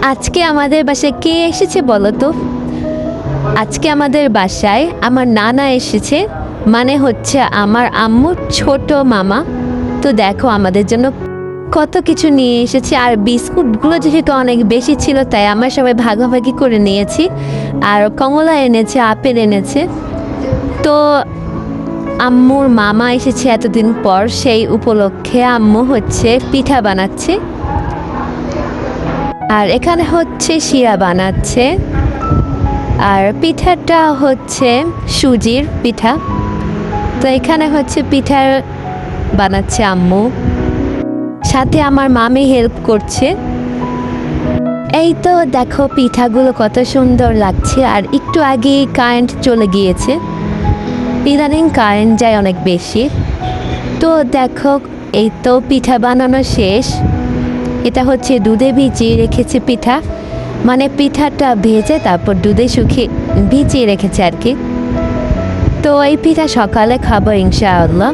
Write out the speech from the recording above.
আজকে আমাদের বাসায় কে এসেছে বলো তো? আজকে আমাদের বাসায় আমার নানা এসেছে, মানে হচ্ছে আমার আম্মুর ছোট মামা। তো দেখো আমাদের জন্য কত কিছু নিয়ে এসেছে, আর বিস্কুটগুলো যেহেতু অনেক বেশি ছিল তাই আমরা সবাই ভাগাভাগি করে নিয়েছি। আর কমলা এনেছে, আপেল এনেছে। তো আম্মুর মামা এসেছে এতদিন পর, সেই উপলক্ষে আম্মু হচ্ছে পিঠা বানাচ্ছে। আর এখানে হচ্ছে শিরা বানাচ্ছে, আর পিঠাটা হচ্ছে সুজির পিঠা। তো এখানে হচ্ছে পিঠা বানাচ্ছে আম্মু, সাথে আমার মামি হেল্প করছে। এই তো দেখো পিঠাগুলো কত সুন্দর লাগছে। আর একটু আগেই কারেন্ট চলে গিয়েছে, ইদানিং কারেন্ট যায় অনেক বেশি। তো দেখো এই তো পিঠা বানানো শেষ। এটা হচ্ছে দুধে ভিজিয়ে রেখেছে পিঠা, মানে পিঠাটা ভেজে তারপর দুধে ভিজিয়ে রেখেছে আর কি। তো এই পিঠা সকালে খাবো ইনশাআল্লাহ।